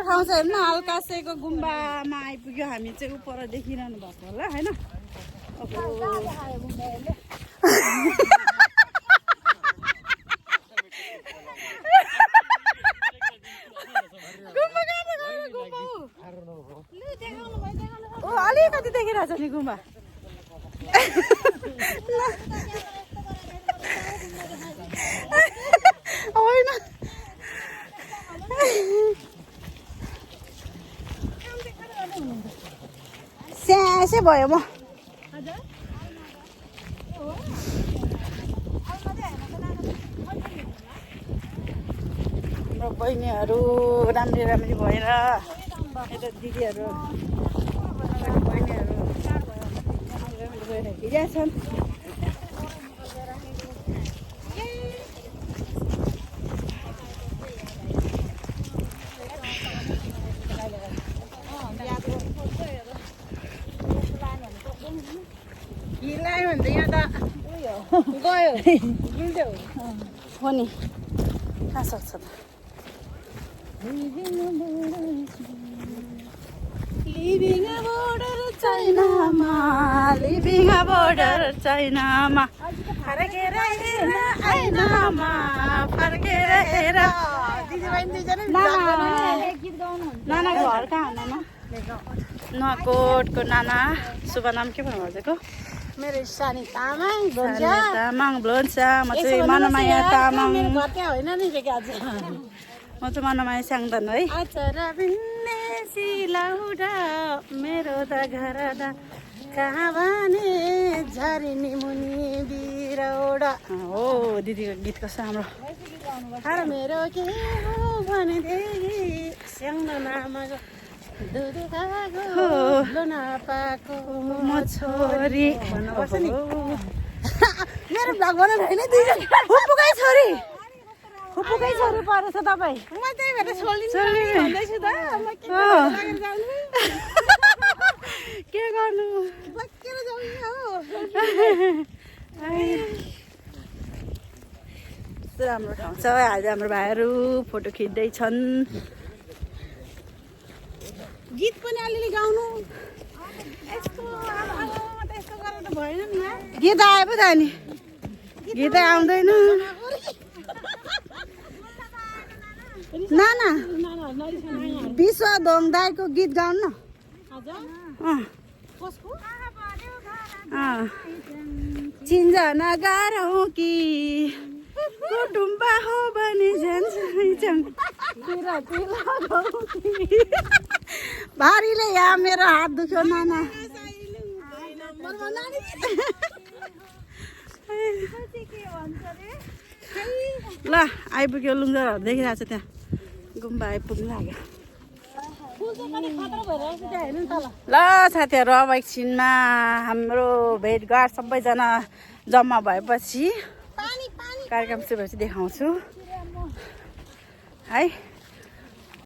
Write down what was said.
ठाउँ छ हेर्नु अल्कासेको गुम्बामा आइपुग्यो हामी चाहिँ उपर देखिरहनु भएको होला हैन अलिकति देखिरहेछ नि गुम्बा होइन स्यासे भयो म हाम्रो बहिनीहरू राम्री राम्री भएर यता दिदीहरू बहिनीहरू भएर हिँडिरहेछन् हिलायो भने त यहाँ त गयो हिँड्यो हो नि कहाँ सक्छ त लिभिङ अ बोर्डर चाइनामा लिभिङ अ बोर्डर चाइनामा फर्केर हेर ऐनामा फर्केर हेर नाना घर कहाँ हो नाना नुवाकोटको नाना शुभ नाम के भन्नु भनेको मेरो सानी तामाङ तामाङ ब्लोन्सा म चाहिँ मनमाया तामाङ मेरो घर त्यहाँ होइन नि के आज म चाहिँ मनमाया स्याङदन है अचरा बिन्ने सिलौडा मेरो त घर द कहाँ भने झरिनी मुनि बिरौडा हो दिदीको गीत कस्तो राम्रो अरे मेरो के हो भनेदेखि स्याङ्दो नामको दुध खाएको नपाएको म छोरी भन्नुपर्छ नि मेरो भ्लग बनाउनु होइन दुईजना हुपुकै छोरी परेछ तपाईँ म त्यही भएर छोडिदिन्छु भन्दैछु त म के गर्नु बक्केर जाउँ हो राम्रो ठाउँ छ आज हाम्रो भाइहरू फोटो खिच्दैछन् गीत पनि अलिअलि गाउनु यस्तो यस्तो गरेर त भएन नि गीत आए पो त नि गीतै आउँदैन नाना विश्व दोङदाईको गीत गाउनु न चिन्जना गाह्रो कि कुटुम्ब हो भने भारीले यहाँ मेरो हात दुख्यो नाना ल आइपुग्यो लुङ्गरहरू देखिरहेको छ त्यहाँ गुम्बा आइपुग्नु लाग्यो ल साथीहरू अब एकछिनमा हाम्रो भेटघाट सबैजना जम्मा भएपछि कार्यक्रम सुरु भएपछि देखाउँछु है